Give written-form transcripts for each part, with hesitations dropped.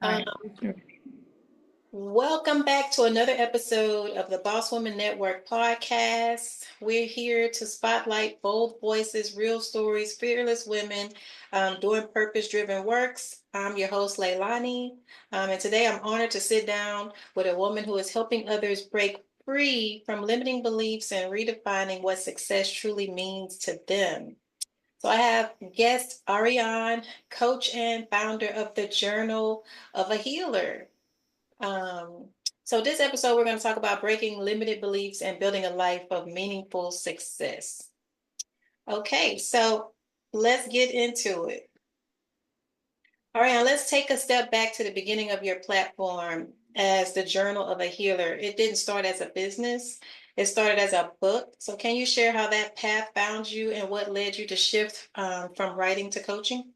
All Um, right. Welcome back to another episode of the Boss Woman Network podcast. We're here to spotlight bold voices, real stories, fearless women doing purpose driven works. I'm your host, Leilani, and today I'm honored to sit down with a woman who is helping others break free from limiting beliefs and redefining what success truly means to them. So I have guest Ariane, coach and founder of the Journal of a Healer. Um, so this episode, we're going to talk about breaking limited beliefs and building a life of meaningful success. Okay, so let's get into it. All right, let's take a step back to the beginning of your platform as the Journal of a Healer. It didn't start as a business. It started as a book. So can you share how that path found you and what led you to shift from writing to coaching?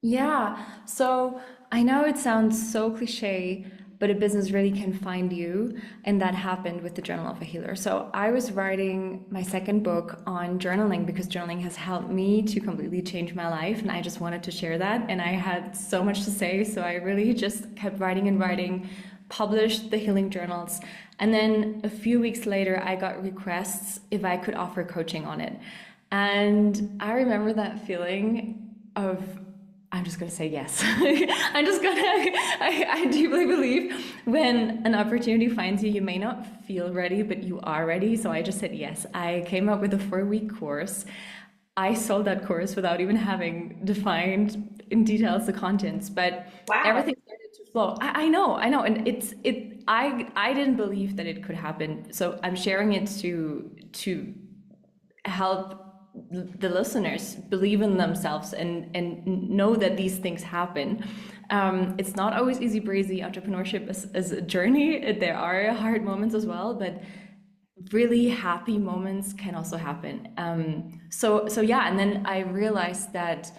Yeah. So I know it sounds so cliche, but a business really can find you. And that happened with the Journal of a Healer. So I was writing my second book on journaling because journaling has helped me to completely change my life. And I just wanted to share that. And I had so much to say. So I really just kept writing and writing, published the healing journals. And then a few weeks later, I got requests if I could offer coaching on it. And I remember that feeling of I'm just gonna say yes. I'm just gonna. I deeply believe when an opportunity finds you, you may not feel ready, but you are ready. So I just said yes. I came up with a 4-week course. I sold that course without even having defined in details the contents, but Wow. everything started to flow. I know, and it. I didn't believe that it could happen. So I'm sharing it to help the listeners believe in themselves and know that these things happen. It's not always easy breezy. Entrepreneurship is a journey. There are hard moments as well, but really happy moments can also happen. So yeah, and then I realized that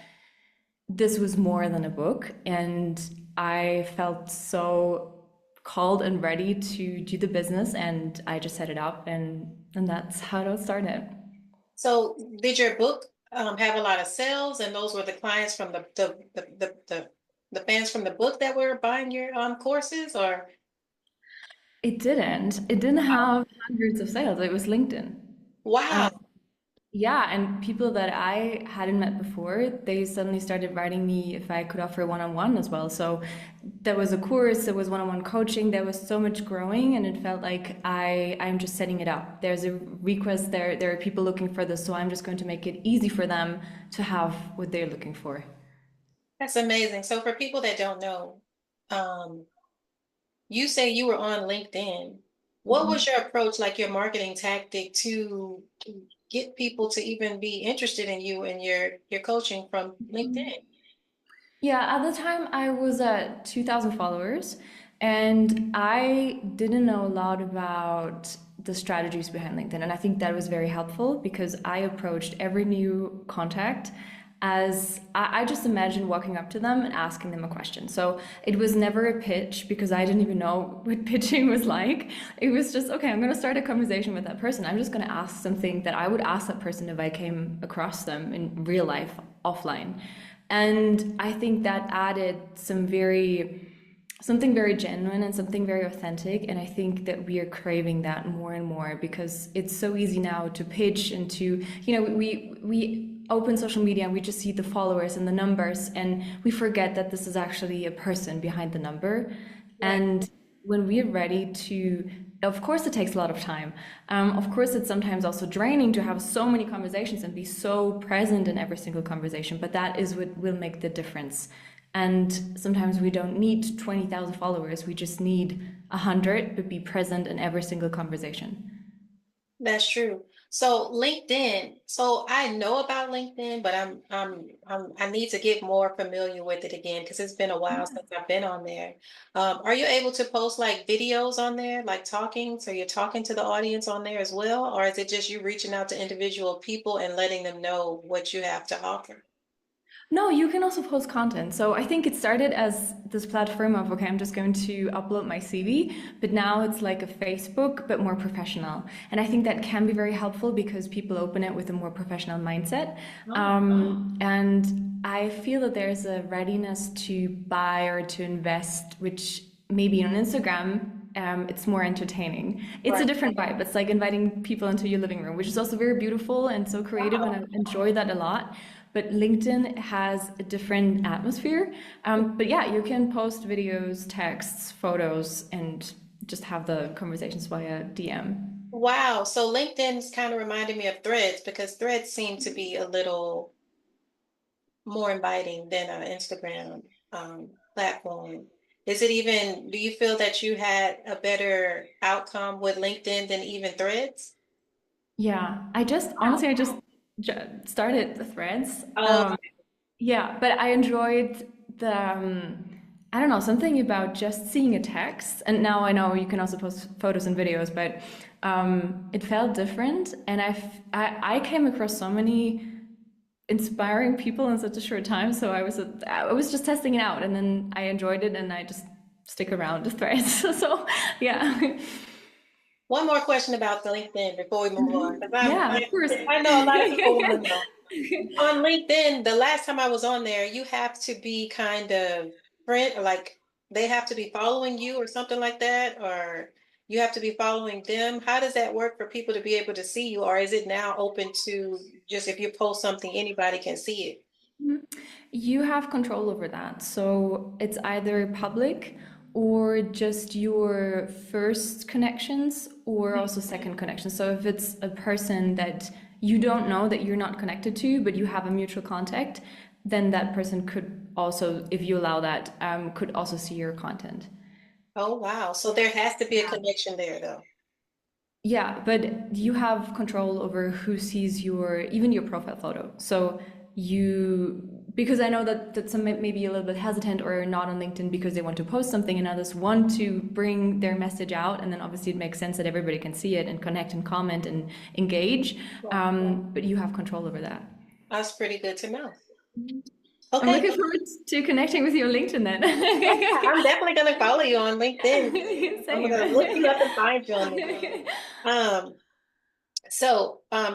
this was more than a book, and I felt so called and ready to do the business, and I just set it up, and that's how it all started. So did your book have a lot of sales, and those were the clients from the fans from the book that were buying your courses, or It didn't. It didn't have hundreds of sales. It was LinkedIn. wow, Yeah, and people that I hadn't met before, they suddenly started writing me if I could offer one-on-one as well. So there was a course, there was one-on-one coaching, there was so much growing, and it felt like I'm just setting it up. There's a request there, there are people looking for this, so I'm just going to make it easy for them to have what they're looking for. that's amazing. So for people that don't know, um, you say you were on LinkedIn. What was your approach, like your marketing tactic to get people to even be interested in you and your coaching from LinkedIn? Yeah, at the time I was at 2,000 followers and I didn't know a lot about the strategies behind LinkedIn. And I think that was very helpful because I approached every new contact as I just imagined walking up to them and asking them a question. So it was never a pitch because I didn't even know what pitching was like. It was just, okay, I'm going to start a conversation with that person. I'm just going to ask something that I would ask that person if I came across them in real life, offline. And I think that added something very genuine and something very authentic. And I think that we are craving that more and more because it's so easy now to pitch and to, we open social media and we just see the followers and the numbers and we forget that this is actually a person behind the number. Right. And when we're ready to, of course it takes a lot of time. Of course it's sometimes also draining to have so many conversations and be so present in every single conversation, but that is what will make the difference. And sometimes we don't need 20,000 followers, we just need 100, but be present in every single conversation. That's true. So LinkedIn, so I know about LinkedIn, but I need to get more familiar with it again because it's been a while since I've been on there. Are you able to post like videos on there, like talking? So you're talking to the audience on there as well, or is it just you reaching out to individual people and letting them know what you have to offer? No, you can also post content. So I think it started as this platform of, okay, I'm just going to upload my CV, but now it's like a Facebook, but more professional. And I think that can be very helpful because people open it with a more professional mindset. Oh, And I feel that there's a readiness to buy or to invest, which maybe on Instagram, it's more entertaining. It's a right. different vibe. It's like inviting people into your living room, which is also very beautiful and so creative, and I enjoy that a lot. But LinkedIn has a different atmosphere. But yeah, you can post videos, texts, photos, and just have the conversations via DM. Wow. So LinkedIn's kind of reminded me of Threads because Threads seem to be a little more inviting than an Instagram platform. Is it even, do you feel that you had a better outcome with LinkedIn than even Threads? Yeah, I just honestly, I just started the threads. Oh, Yeah, but I enjoyed the, I don't know, something about just seeing a text. And now I know you can also post photos and videos, but it felt different. And I came across so many inspiring people in such a short time. So I was just testing it out, and then I enjoyed it, and I just stick around the threads. So yeah. one more question about the LinkedIn before we move on, because Yeah, of course. I know a lot of people want to know. On LinkedIn, the last time I was on there, you have to be kind of friend, like they have to be following you or something like that, or you have to be following them. How does that work for people to be able to see you, or is it now open to just if you post something, anybody can see it? You have control over that. So it's either public or just your first connections or also second connections. So if it's a person that you don't know that you're not connected to, but you have a mutual contact, then that person could also, if you allow that, could also see your content. Oh, wow. So there has to be a connection there, though. Yeah, but you have control over who sees your even your profile photo. So you because I know that some may be a little bit hesitant or not on LinkedIn because they want to post something and others want to bring their message out, and then obviously it makes sense that everybody can see it and connect and comment and engage. Right. But you have control over that. That's pretty good to know. I'm Okay. looking forward to connecting with you on LinkedIn Yeah, then. I'm definitely going to follow you on LinkedIn. I'm going to look you Same. up and find you on there.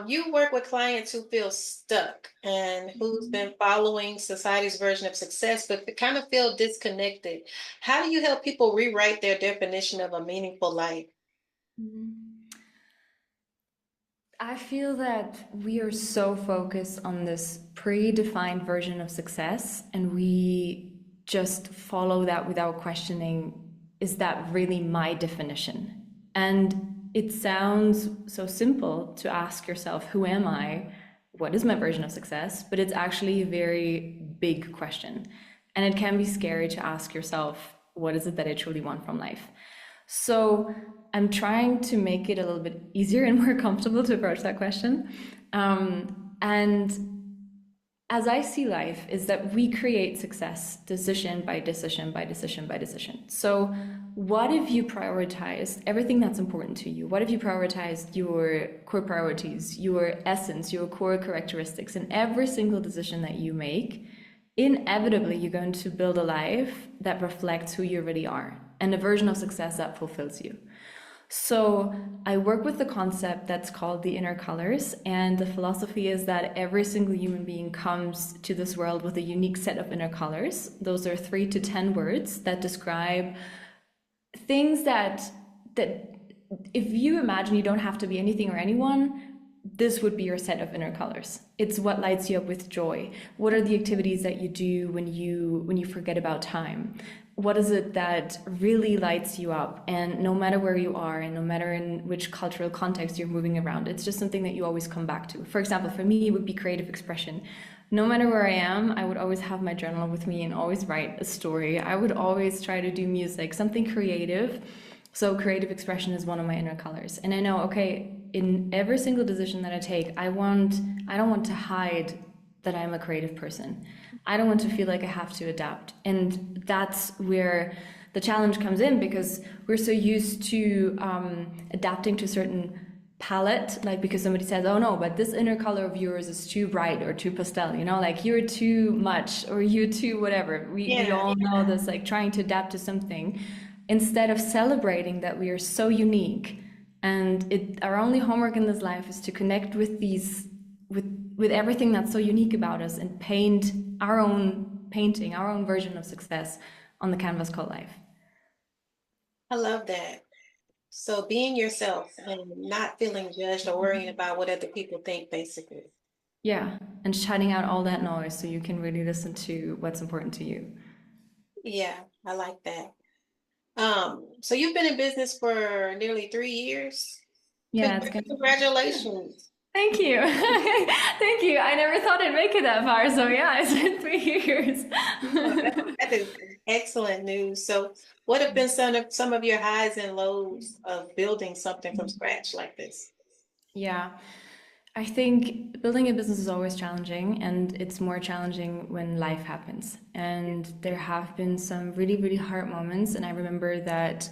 You work with clients who feel stuck and who's been following society's version of success, but they kind of feel disconnected. How do you help people rewrite their definition of a meaningful life? I feel that we are so focused on this predefined version of success, and we just follow that without questioning, is that really my definition? And it sounds so simple to ask yourself, who am I? What is my version of success? But it's actually a very big question. And it can be scary to ask yourself, what is it that I truly want from life? So I'm trying to make it a little bit easier and more comfortable to approach that question. And as I see life, is that we create success decision by decision by decision by decision. So, what if you prioritized everything that's important to you? What if you prioritized your core priorities, your essence, your core characteristics in every single decision that you make? Inevitably, you're going to build a life that reflects who you really are and a version of success that fulfills you. So I work with the concept that's called the inner colors, and the philosophy is that every single human being comes to this world with a unique set of inner colors. Those are 3 to 10 words that describe things that if you imagine you don't have to be anything or anyone, this would be your set of inner colors. It's what lights you up with joy. What are the activities that you do when you forget about time? What is it that really lights you up? And no matter where you are and no matter in which cultural context you're moving around, it's just something that you always come back to. For example, for me, it would be creative expression. No matter where I am, I would always have my journal with me and always write a story. I would always try to do music, something creative. So creative expression is one of my inner colors. And I know, okay, in every single decision that I take, I don't want to hide that I'm a creative person. I don't want to feel like I have to adapt. And that's where the challenge comes in because we're so used to adapting to certain palette, like because somebody says, oh no, but this inner color of yours is too bright or too pastel, you know, like you're too much or you're too whatever. We Yeah, all know this, like trying to adapt to something instead of celebrating that we are so unique. And our only homework in this life is to connect with with everything that's so unique about us and paint our own painting, our own version of success on the canvas called life. I love that. So being yourself and not feeling judged or worrying about what other people think, basically. Yeah, and shutting out all that noise so you can really listen to what's important to you. Yeah, I like that. So you've been in business for nearly 3 years. Yeah, it's gonna. Yeah. Congratulations. Thank you. Thank you. I never thought I'd make it that far. So yeah, it's been 3 years. Oh, that is excellent news. So what have been some of your highs and lows of building something from scratch like this? Yeah, I think building a business is always challenging, and it's more challenging when life happens. And there have been some really, really hard moments. And I remember that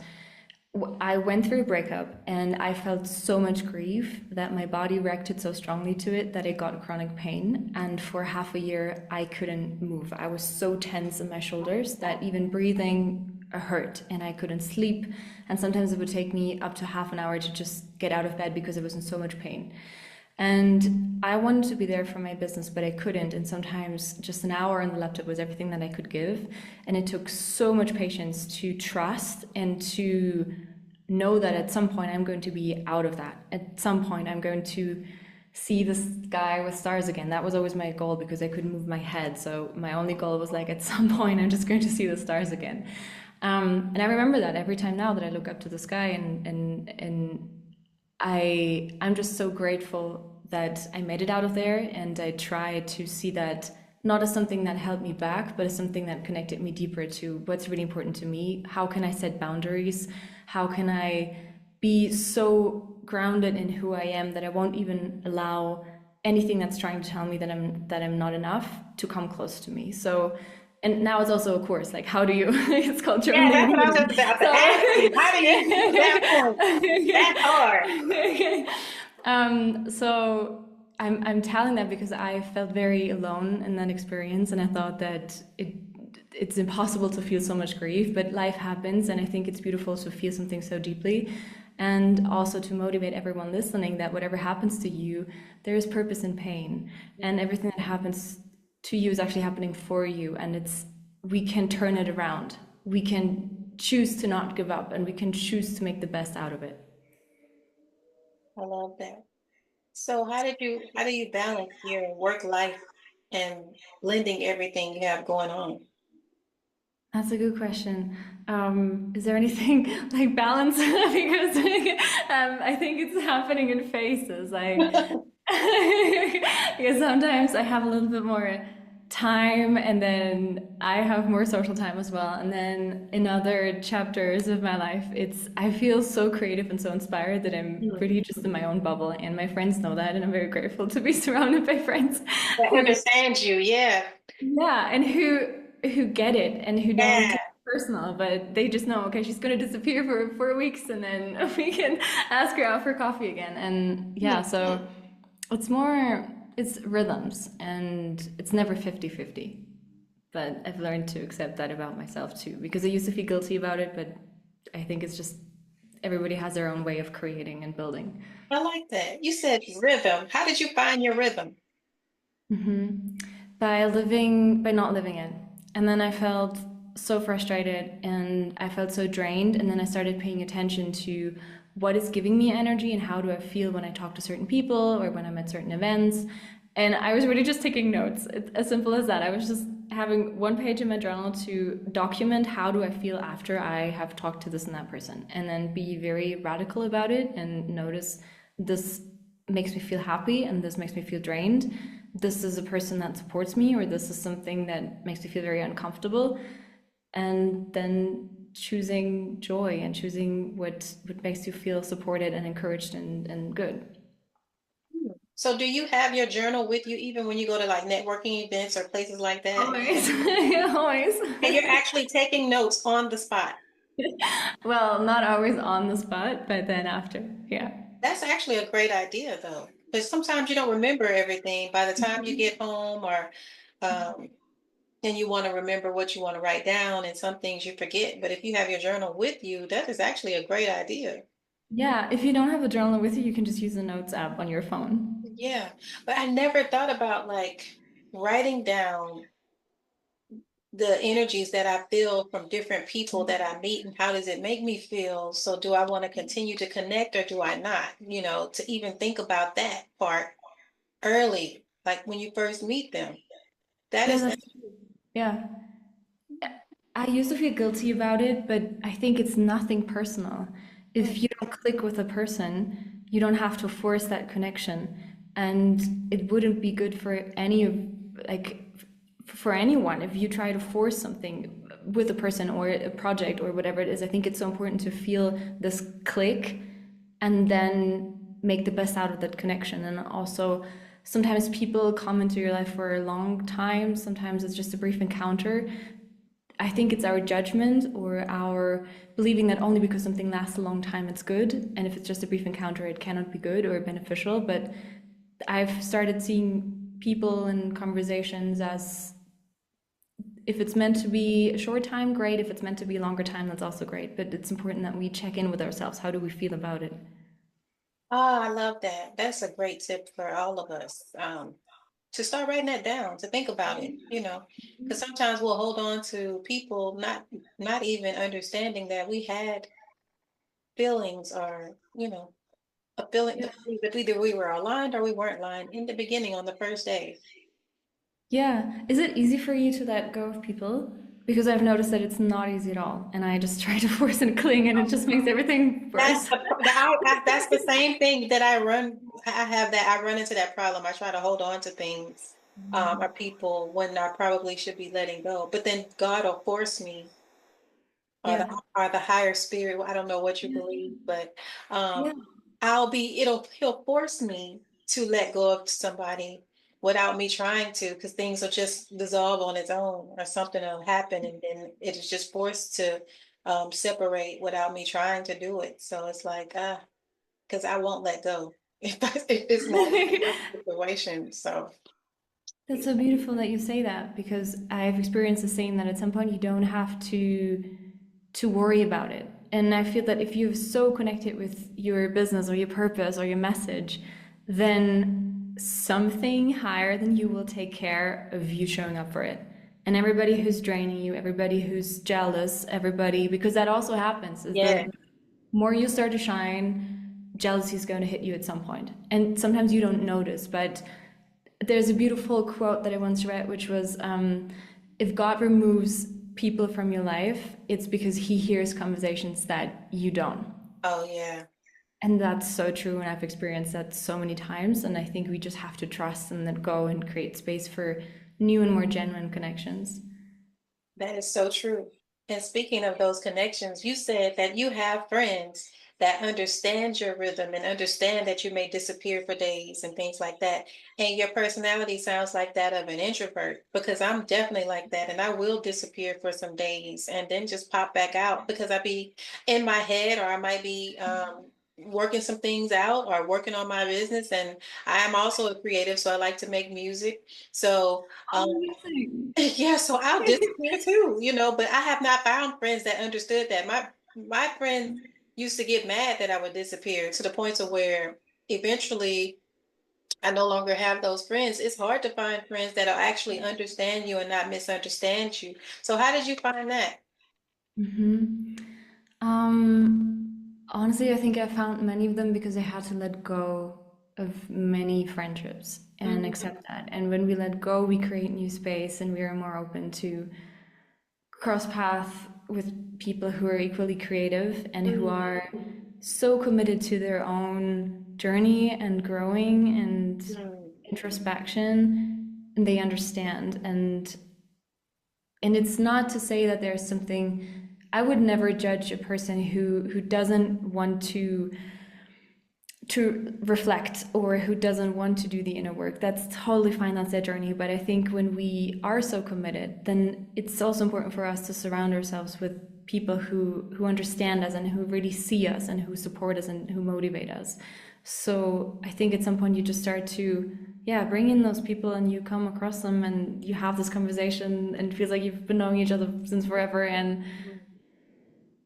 I went through a breakup and I felt so much grief that my body reacted so strongly to it that it got chronic pain. And for half a year, I couldn't move. I was so tense in my shoulders that even breathing hurt and I couldn't sleep. And sometimes it would take me up to half an hour to just get out of bed because I was in so much pain. And I wanted to be there for my business, but I couldn't. And sometimes just an hour on the laptop was everything that I could give. And it took so much patience to trust and to know that at some point I'm going to be out of that. At some point I'm going to see the sky with stars again. That was always my goal because I couldn't move my head. So my only goal was like, at some point I'm just going to see the stars again. And I remember that every time now that I look up to the sky and I'm just so grateful that I made it out of there, and I try to see that not as something that held me back, but as something that connected me deeper to what's really important to me. How can I set boundaries? How can I be so grounded in who I am that I won't even allow anything that's trying to tell me that I'm not enough to come close to me. So and now it's also a course, like how do you it's called Yeah, journaling that's and what I was healing. just about to ask you. How do you get to that point? That's hard. So so I'm telling that because I felt very alone in that experience, and I thought that it's impossible to feel so much grief, but life happens, and I think it's beautiful to feel something so deeply, and also to motivate everyone listening that whatever happens to you, there is purpose in pain, and everything that happens to you is actually happening for you, and we can turn it around. We can choose to not give up, and we can choose to make the best out of it. I love that. So how do you balance your work life and blending everything you have going on? That's a good question. Is there anything like balance? Because I think it's happening in phases. Like, because sometimes I have a little bit more time, and then I have more social time as well. And then in other chapters of my life, I feel so creative and so inspired that I'm Hmm. really just in my own bubble, and my friends know that, and I'm very grateful to be surrounded by friends That who understands you, yeah. yeah, and who get it and who don't Yeah, take it personal, but they just know, okay, she's gonna disappear for 4 weeks, and then we can ask her out for coffee again. And yeah, so it's rhythms, and it's never 50-50. But I've learned to accept that about myself too, because I used to feel guilty about it, but I think it's just everybody has their own way of creating and building. I like that. You said rhythm. How did you find your rhythm? By not living it. And then I felt so frustrated and I felt so drained. And then I started paying attention to what is giving me energy and how do I feel when I talk to certain people or when I'm at certain events. And I was really just taking notes. It's as simple as that. I was just having one page in my journal to document how do I feel after I have talked to this and that person, and then be very radical about it and notice this makes me feel happy and this makes me feel drained. This is a person that supports me, or this is something that makes me feel very uncomfortable. And then choosing joy and choosing what makes you feel supported and encouraged and good. So do you have your journal with you even when you go to like networking events or places like that? Always, always. And you're actually taking notes on the spot. Well, not always on the spot, but then after, yeah. That's actually a great idea, though, because sometimes you don't remember everything by the time you get home, or um, and you want to remember what you want to write down, and some things you forget. But if you have your journal with you, that is actually a great idea. Yeah, if you don't have a journal with you, you can just use the notes app on your phone. Yeah, but I never thought about like writing down the energies that I feel from different people that I meet, and how does it make me feel? So do I want to continue to connect or do I not? To even think about that part early, like when you first meet them. That Yeah, is, that's true. Yeah. I used to feel guilty about it, but I think it's nothing personal. If you don't click with a person, you don't have to force that connection. And it wouldn't be good for any of, like, for anyone if you try to force something with a person or a project or whatever it is. I think it's so important to feel this click and then make the best out of that connection. And also, sometimes people come into your life for a long time, sometimes it's just a brief encounter. I think it's our judgment or our believing that only because something lasts a long time it's good, and if it's just a brief encounter it cannot be good or beneficial. But I've started seeing people and conversations as, if it's meant to be a short time, great. If it's meant to be a longer time, that's also great. But it's important that we check in with ourselves. How do we feel about it? oh, I love that. That's a great tip for all of us. To start writing that down, to think about it, because sometimes we'll hold on to people not even understanding that we had feelings, or a feeling, Yeah. that either we were aligned or we weren't aligned in the beginning on the first day. Yeah. Is it easy for you to let go of people? Because I've noticed that it's not easy at all. And I just try to force and cling, and it just makes everything That's worse. that's the same thing that I run. I have that. I run into that problem. I try to hold on to things, or people, when I probably should be letting go. But then God will force me, or Yeah. the higher spirit. I don't know what you believe, but Yeah. um, he'll force me to let go of somebody without me trying to, because things will just dissolve on its own, or something will happen, and then it is just forced to separate without me trying to do it. So it's like, because I won't let go if it's not a situation. So That's so beautiful that you say that, because I've experienced the same, that at some point you don't have to worry about it. And I feel that if you're so connected with your business or your purpose or your message, then something higher than you will take care of you showing up for it. And everybody who's draining you, everybody who's jealous, everybody, because that also happens, is yeah. the more you start to shine, jealousy is going to hit you at some point. And sometimes you don't notice, but there's a beautiful quote that I once read, which was, if God removes people from your life, it's because he hears conversations that you don't. Oh yeah. And that's so true. And I've experienced that so many times. And I think we just have to trust and let go and create space for new and more genuine connections. That is so true. And speaking of those connections, you said that you have friends that understand your rhythm and understand that you may disappear for days and things like that. And your personality sounds like that of an introvert, because I'm definitely like that. And I will disappear for some days and then just pop back out, because I be in my head, or I might be working some things out or working on my business. And I am also a creative, so I like to make music. So, Amazing. yeah, so I'll disappear too, but I have not found friends that understood that. My friends used to get mad that I would disappear, to the point of where eventually I no longer have those friends. It's hard to find friends that'll actually understand you and not misunderstand you. So how did you find that? Hmm. Honestly, I think I found many of them because I had to let go of many friendships and Mhm. accept that. And when we let go, we create new space and we are more open to cross path with people who are equally creative and who Mhm. are so committed to their own journey and growing and Mhm. introspection, and they understand. And it's not to say that there's something, I would never judge a person who doesn't want to reflect or who doesn't want to do the inner work. That's totally fine, that's their journey. But I think when we are so committed, then it's also important for us to surround ourselves with people who understand us and who really see us and who support us and who motivate us. So I think at some point you just start to, yeah, bring in those people and you come across them and you have this conversation and it feels like you've been knowing each other since forever. And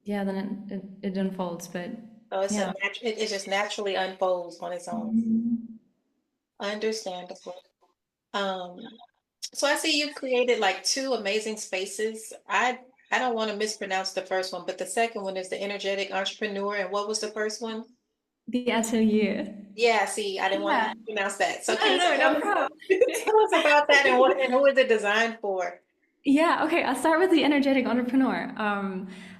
yeah, then it unfolds. But So it's yeah. it just naturally unfolds on its own. Understandable. Um, so I see you've created like two amazing spaces. I don't want to mispronounce the first one, but the second one is the energetic entrepreneur. And what was the first one? The atelier. Yeah, see, I didn't want to Yeah. mispronounce that. So No, can no, you no, no problem. tell us about that and what and who is it designed for? Yeah, okay, I'll start with the energetic entrepreneur.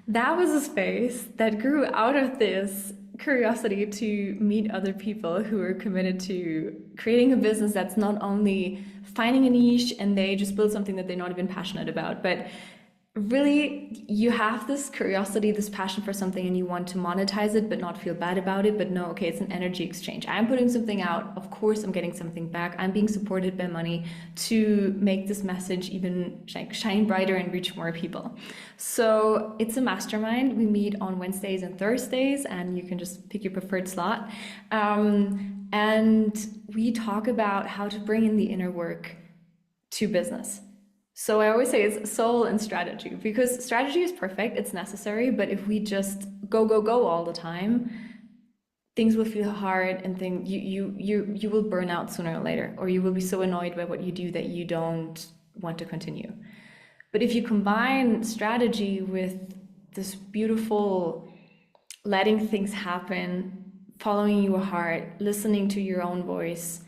That was a space that grew out of this curiosity to meet other people who are committed to creating a business that's not only finding a niche and they just build something that they're not even passionate about, but really you have this curiosity, this passion for something, and you want to monetize it but not feel bad about it. But no, okay, it's an energy exchange. I'm putting something out, of course I'm getting something back. I'm being supported by money to make this message even shine brighter and reach more people. So it's a mastermind. We meet on Wednesdays and Thursdays, and you can just pick your preferred slot. And we talk about how to bring in the inner work to business. So I always say it's soul and strategy, because strategy is perfect, it's necessary, but if we just go go go all the time, things will feel hard and you will burn out sooner or later, or you will be so annoyed by what you do that you don't want to continue. But if you combine strategy with this beautiful letting things happen, following your heart, listening to your own voice,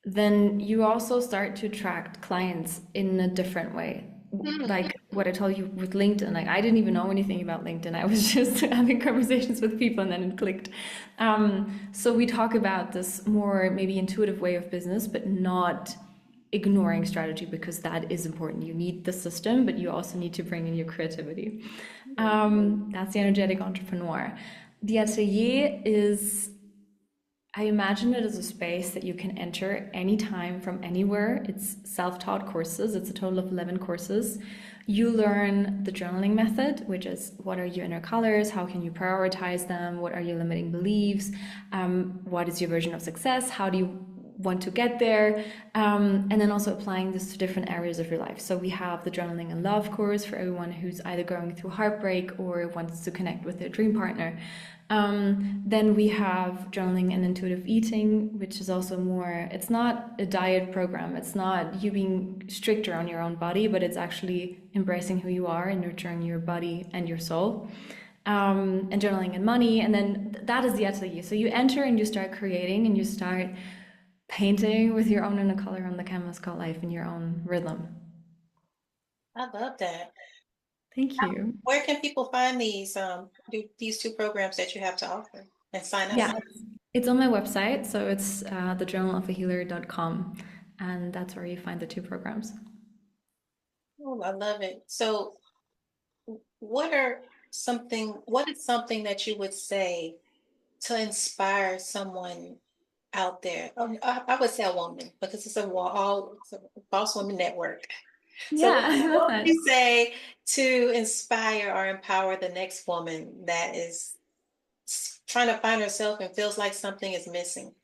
then you also start to attract clients in a different way. Hmm. Like what I told you with LinkedIn, like I didn't even know anything about LinkedIn. I was just having conversations with people and then it clicked. So we talk about this more maybe intuitive way of business, but not ignoring strategy, because that is important. You need the system, but you also need to bring in your creativity. That's the energetic entrepreneur. The atelier is, I imagine it as a space that you can enter anytime from anywhere. It's self-taught courses. It's a total of 11 courses. You learn the journaling method, which is what are your inner colors? How can you prioritize them? What are your limiting beliefs? What is your version of success? How do you want to get there? And then also applying this to different areas of your life. So we have the journaling and love course for everyone who's either going through heartbreak or wants to connect with their dream partner. Then we have journaling and intuitive eating, which is also more, it's not a diet program. It's not you being stricter on your own body, but it's actually embracing who you are and nurturing your body and your soul. And journaling and money. And then that is the atelier. So you enter and you start creating and you start painting with your own inner color on the canvas called life in your own rhythm. I love that. Thank you. Where can people find these two programs that you have to offer and sign up? Yeah, it's on my website. So it's thejournalofahealer.com. And that's where you find the two programs. Oh, I love it. So what is something that you would say to inspire someone out there? I would say a woman because it's a boss woman network. So Yeah, I love what would that. you say to inspire or empower the next woman that is trying to find herself and feels like something is missing?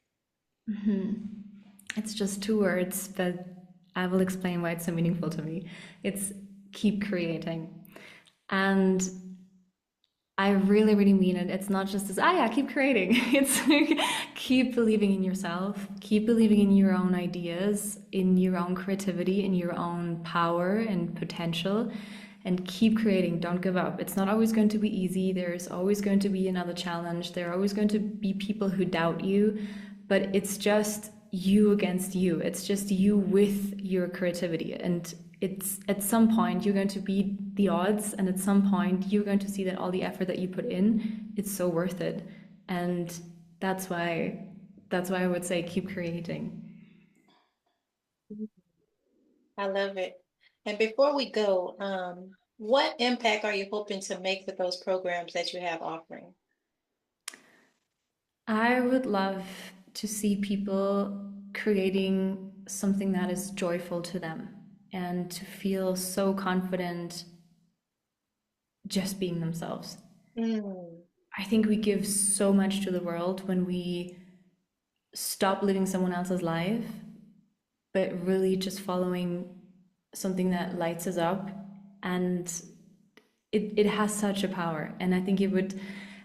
It's just two words, but I will explain why it's so meaningful to me. It's keep creating. And I really, really mean it. It's not just this, ah, yeah, keep creating. It's like, keep believing in yourself, keep believing in your own ideas, in your own creativity, in your own power and potential, and keep creating. Don't give up. It's not always going to be easy. There's always going to be another challenge. There are always going to be people who doubt you, but it's just you against you. It's just you with your creativity. And it's at some point you're going to beat the odds, and at some point you're going to see that all the effort that you put in, it's so worth it. And that's why I would say keep creating. I love it. And before we go, what impact are you hoping to make with those programs that you have offering? I would love to see people creating something that is joyful to them and to feel so confident just being themselves. Mm, I think we give so much to the world when we stop living someone else's life, but really just following something that lights us up. And it has such a power. And I think it would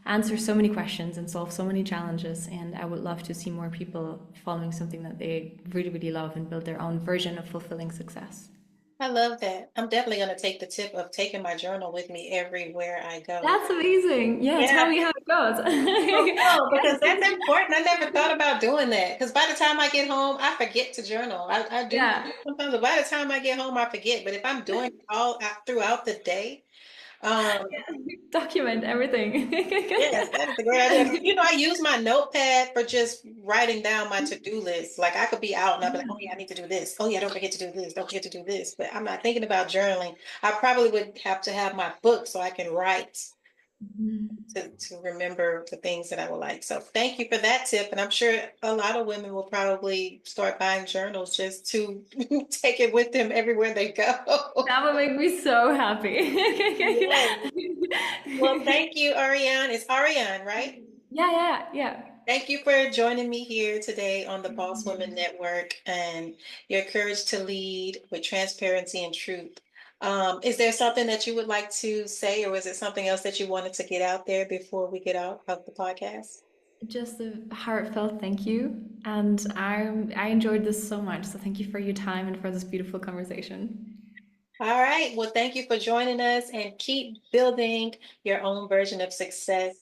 answer so many questions and solve so many challenges. And I would love to see more people following something that they really, really love and build their own version of fulfilling success. I love that. I'm definitely going to take the tip of taking my journal with me everywhere I go. That's amazing. Yeah, tell Yeah, me how it goes. I will, because that's important. I never thought about doing that because by the time I get home, I forget to journal. I do Yeah, sometimes, but by the time I get home, I forget. But if I'm doing it all out throughout the day, um, document everything. yes, that is a great idea. Because, I use my notepad for just writing down my to-do list. Like I could be out and I'll be like, oh yeah, I need to do this. Oh yeah, don't forget to do this. Don't forget to do this. But I'm not thinking about journaling. I probably would have to have my book so I can write to remember the things that I would like. So thank you for that tip. And I'm sure a lot of women will probably start buying journals just to take it with them everywhere they go. That would make me so happy. Yes. Well, thank you, Ariane. It's Ariane, right? Yeah, yeah, yeah. Thank you for joining me here today on the Boss Women Network and your courage to lead with transparency and truth. Is there something that you would like to say, or is it something else that you wanted to get out there before we get out of the podcast? Just a heartfelt thank you. And I enjoyed this so much. So thank you for your time and for this beautiful conversation. All right. Well, thank you for joining us and keep building your own version of success.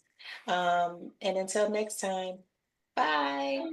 And until next time, bye.